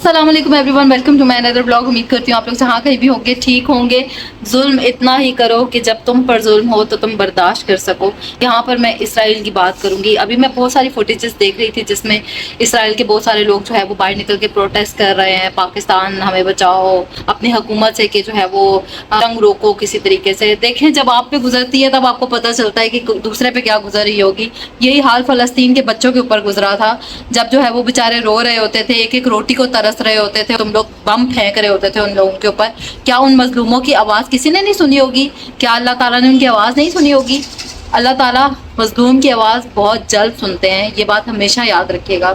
अस्सलाम वालेकुम everyone, welcome to my another blog. उम्मीद करती हूँ आप लोग जहाँ कहीं भी होंगे ठीक होंगे। जुल्म इतना ही करो कि जब तुम पर जुल्म हो तो तुम बर्दाश्त कर सको। यहाँ पर मैं इसराइल की बात करूँगी। अभी मैं बहुत सारी फुटेजेस देख रही थी जिसमें इसराइल के बहुत सारे लोग जो है वो बाहर निकल के प्रोटेस्ट कर रहे हैं, पाकिस्तान हमें बचाओ, अपनी हुकूमत से कि जो है वो जंग रोको किसी तरीके से। देखें, जब आप पे गुजरती है तब आपको पता चलता है कि दूसरे पे क्या गुजर रही होगी। यही हाल फ़लस्तीन के बच्चों के ऊपर गुजरा था। जब जो है वो बेचारे रो रहे होते थे, एक एक रोटी को तरस रहे होते थे, तुम लोग बम फेंक रहे होते थे उन लोगों के ऊपर। क्या उन मजलूमों की आवाज़ किसी ने नहीं सुनी होगी? क्या अल्लाह ताला ने उनकी आवाज़ नहीं सुनी होगी? अल्लाह ताला मजलूम की आवाज़ बहुत जल्द सुनते हैं, ये बात हमेशा याद रखिएगा।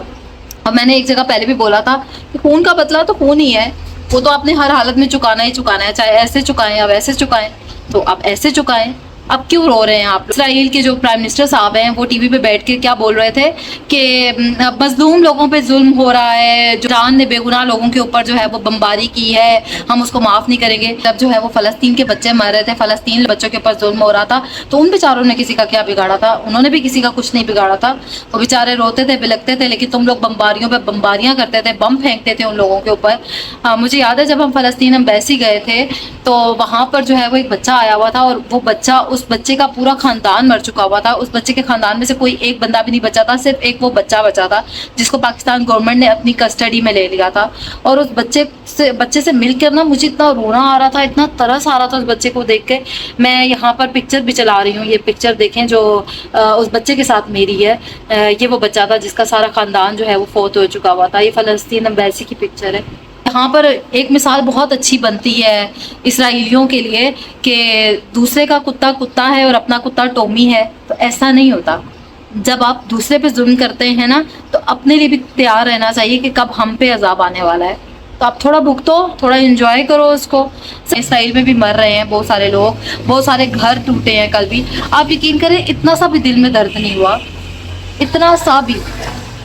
और मैंने एक जगह पहले भी बोला था कि खून का बदला तो खून ही है, वो तो आपने हर हालत में चुकाना ही चुकाना है, चाहे ऐसे चुकाएं या वैसे चुकाएं। तो आप ऐसे चुकाएं। अब क्यों रो रहे हैं आप? इसराइल के जो प्राइम मिनिस्टर साहब हैं वो टीवी पे बैठ के क्या बोल रहे थे कि मजलूम लोगों पे जुल्म हो रहा है, जो ईरान ने बेगुनाह लोगों के ऊपर जो है वो बमबारी की है, हम उसको माफ़ नहीं करेंगे। तब जो है वो फ़लस्तीन के बच्चे मर रहे थे, फ़लस्तीन बच्चों के ऊपर जुल्म हो रहा था, तो उन बेचारों ने किसी का क्या बिगाड़ा था? उन्होंने भी किसी का कुछ नहीं बिगाड़ा था। वो बेचारे रोते थे, बिलखते थे, लेकिन तुम लोग बमबारियों पर बमबारियाँ करते थे, बम फेंकते थे उन लोगों के ऊपर। मुझे याद है जब हम फ़लस्तीन एम्बेसी गए थे तो वहाँ पर जो है वो एक बच्चा आया हुआ था, और वो बच्चा, उस बच्चे का पूरा खानदान मर चुका हुआ था। उस बच्चे के खानदान में से कोई एक बंदा भी नहीं बचा था, सिर्फ एक वो बच्चा बचा था जिसको पाकिस्तान गवर्नमेंट ने अपनी कस्टडी में ले लिया था। और उस बच्चे से मिलकर ना मुझे इतना रोना आ रहा था, इतना तरस आ रहा था उस बच्चे को देख के। मैं यहाँ पर पिक्चर भी चला रही हूँ, ये पिक्चर देखें जो उस बच्चे के साथ मेरी है। ये वो बच्चा था जिसका सारा खानदान जो है वो फौत हो चुका हुआ था। ये फ़लस्तीन एम्बेसी की पिक्चर है। यहाँ पर एक मिसाल बहुत अच्छी बनती है इसराइलियों के लिए कि दूसरे का कुत्ता कुत्ता है और अपना कुत्ता टोमी है। तो ऐसा नहीं होता। जब आप दूसरे पे जुल्म करते हैं ना, तो अपने लिए भी तैयार रहना चाहिए कि कब हम पे अजाब आने वाला है। तो आप थोड़ा भुगतो, थोड़ा एंजॉय करो उसको। इसराइल में भी मर रहे हैं बहुत सारे लोग, बहुत सारे घर टूटे हैं कल भी। आप यकीन करें, इतना सा भी दिल में दर्द नहीं हुआ, इतना सा भी।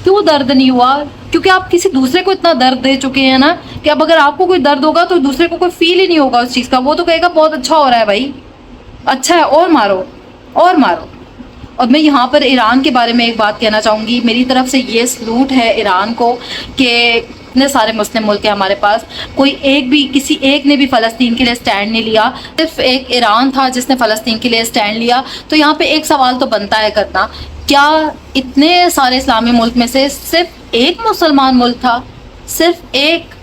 क्यों दर्द नहीं हुआ? क्योंकि आप किसी दूसरे को इतना दर्द दे चुके हैं ना कि अब अगर आपको कोई दर्द होगा तो दूसरे को कोई फील ही नहीं होगा उस चीज़ का। वो तो कहेगा बहुत अच्छा हो रहा है भाई, अच्छा है, और मारो और मारो। और मैं यहाँ पर ईरान के बारे में एक बात कहना चाहूँगी। मेरी तरफ से ये सलूट है ईरान को कि इतने सारे मुस्लिम मुल्क हैं हमारे पास, कोई एक भी, किसी एक ने भी फ़लस्तीन के लिए स्टैंड नहीं लिया। सिर्फ एक ईरान था जिसने फ़लस्तीन के लिए स्टैंड लिया। तो यहाँ पे एक सवाल तो बनता है करना, क्या इतने सारे इस्लामी मुल्क में से सिर्फ एक मुसलमान मुल्क था? सिर्फ एक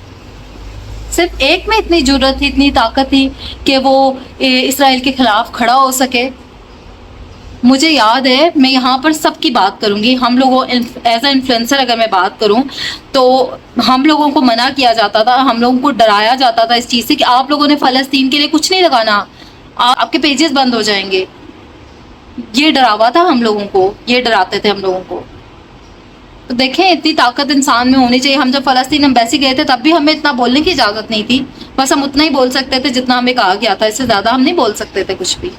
में इतनी जुर्रत थी, इतनी ताकत थी कि वो इसराइल के ख़िलाफ़ खड़ा हो सके? मुझे याद है, मैं यहाँ पर सबकी बात करूँगी। हम लोगों एज ए इन्फ्लुएंसर अगर मैं बात करूँ तो हम लोगों को मना किया जाता था, हम लोगों को डराया जाता था इस चीज़ से कि आप लोगों ने फ़लस्तीन के लिए कुछ नहीं लगाना, आपके पेजेस बंद हो जाएंगे। ये डरावा था हम लोगों को, ये डराते थे हम लोगों को। तो देखें, इतनी ताकत इंसान में होनी चाहिए। हम जब फ़लस्तीन एम्बेसी गए थे तब भी हमें इतना बोलने की इजाज़त नहीं थी, बस हम उतना ही बोल सकते थे जितना हमें कहा गया था, इससे ज़्यादा हम नहीं बोल सकते थे कुछ भी।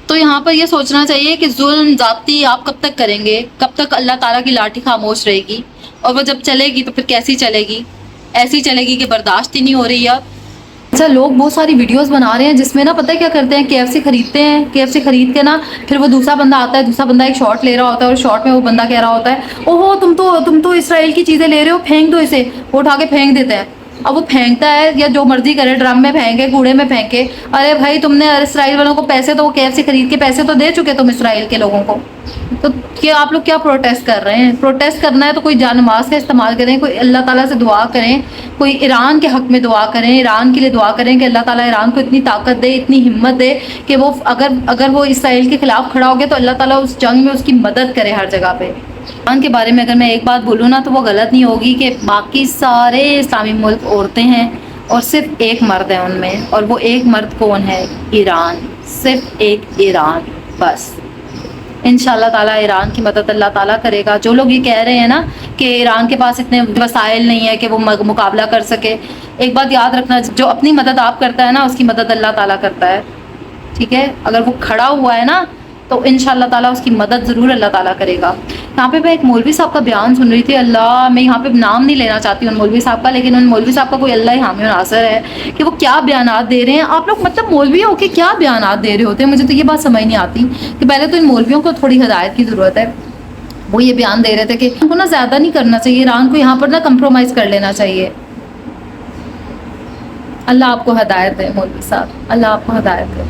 तो यहाँ पर ये सोचना चाहिए कि जुल्म ज़ाती आप कब तक करेंगे? कब तक अल्लाह ताला की लाठी खामोश रहेगी? और वो जब चलेगी तो फिर कैसी चलेगी? ऐसी चलेगी कि बर्दाश्त ही नहीं हो रही है। अच्छा, लोग बहुत सारी वीडियोस बना रहे हैं जिसमें ना पता है क्या करते हैं, KFC खरीदते हैं, KFC खरीद के ना फिर वो दूसरा बंदा आता है, दूसरा बंदा एक शॉट ले रहा होता है और शॉट में वो बंदा कह रहा होता है, ओहो तुम तो इसराइल की चीज़ें ले रहे हो, फेंक दो इसे। वो उठा के फेंक देते हैं। अब वो फेंकता है या जो मर्जी करे, ड्रम में फेंके, कूड़े में फेंके। अरे भाई, तुमने इसराइल वालों को पैसे, तो वो KFC खरीद के पैसे तो दे चुके तुम इसराइल के लोगों को। तो क्या आप लोग क्या प्रोटेस्ट कर रहे हैं? प्रोटेस्ट करना है तो कोई जानमाज का इस्तेमाल करें, कोई अल्लाह ताला से दुआ करें, कोई ईरान के हक़ में दुआ करें, ईरान के लिए दुआ करें कि अल्लाह ताला ईरान को इतनी ताकत दे, इतनी हिम्मत दे कि वो अगर वो इसराइल के ख़िलाफ़ खड़ा हो गया तो अल्लाह ताला उस जंग में उसकी मदद करे हर जगह पे। ईरान के बारे में अगर मैं एक बात बोलूँ ना तो वो गलत नहीं होगी कि बाकी सारे इस्लामी मुल्क औरतें हैं और सिर्फ एक मर्द है उनमें, और वो एक मर्द कौन है? ईरान। सिर्फ एक ईरान, बस। इंशाल्लाह ताला ईरान की मदद अल्लाह ताला करेगा। जो लोग ये कह रहे हैं ना कि ईरान के पास इतने वसाइल नहीं है कि वो मुकाबला कर सके, एक बात याद रखना, जो अपनी मदद आप करता है ना उसकी मदद अल्लाह ताला करता है, ठीक है? अगर वो खड़ा हुआ है ना तो इंशाल्लाह ताला उसकी मदद ज़रूर अल्लाह ताला करेगा। यहाँ पे मैं एक मौलवी साहब का बयान सुन रही थी, अल्लाह, मैं यहाँ पे नाम नहीं लेना चाहती उन मौलवी साहब का, लेकिन उन मौलवी साहब का कोई अल्लाह ही हामी और नासर है कि वो क्या बयानात दे रहे हैं। आप लोग मतलब मौलवी हो के क्या बयानात दे रहे होते हैं? मुझे तो ये बात समझ नहीं आती कि पहले तो इन मौलवियों को थोड़ी हिदायत की ज़रूरत है। وہ یہ بیان دے رہے تھے کہ ان کو نا زیادہ نہیں کرنا چاہیے، ایران کو یہاں پر نا کمپرومائز کر لینا چاہیے۔ اللہ آپ کو ہدایت دے مولوی صاحب، اللہ آپ کو ہدایت دے۔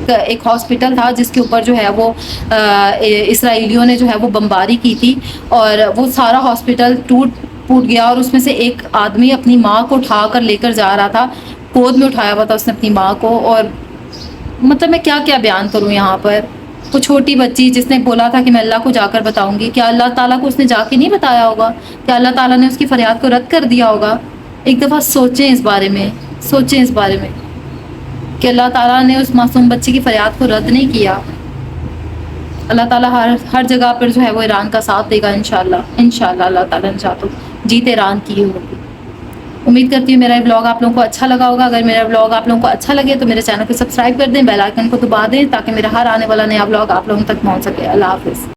ایک ہاسپٹل تھا جس کے اوپر جو ہے وہ اسرائیلیوں نے جو ہے وہ بمباری کی تھی، اور وہ سارا ہاسپٹل ٹوٹ گیا، اور اس میں سے ایک آدمی اپنی ماں کو اٹھا کر لے کر جا رہا تھا، گود میں اٹھایا ہوا تھا اس نے اپنی ماں کو۔ اور مطلب میں کیا کیا بیان کروں یہاں پر، وہ چھوٹی بچی جس نے بولا تھا کہ میں اللہ کو جا کر بتاؤں گی، کیا اللہ تعالیٰ کو اس نے جا کے نہیں بتایا ہوگا؟ کیا اللہ تعالیٰ نے اس کی فریاد کو رد کر دیا ہوگا؟ ایک دفعہ سوچیں اس بارے میں، سوچیں اس بارے میں کہ اللہ تعالیٰ نے اس معصوم بچی کی فریاد کو رد نہیں کیا۔ اللہ تعالیٰ ہر جگہ پر جو ہے وہ ایران کا ساتھ دے گا انشاءاللہ، انشاءاللہ اللہ تعالیٰ نے چاہا تو جیت ایران کی ہوگی۔ امید کرتی ہوں میرا یہ بلاگ آپ لوگوں کو اچھا لگا ہوگا۔ اگر میرا بلاگ آپ لوگوں کو اچھا لگے تو میرے چینل کو سبسکرائب کر دیں، بیل آئیکن کو دبا دیں تاکہ میرا ہر آنے والا نیا بلاگ آپ لوگوں تک پہنچ سکے۔ اللہ حافظ۔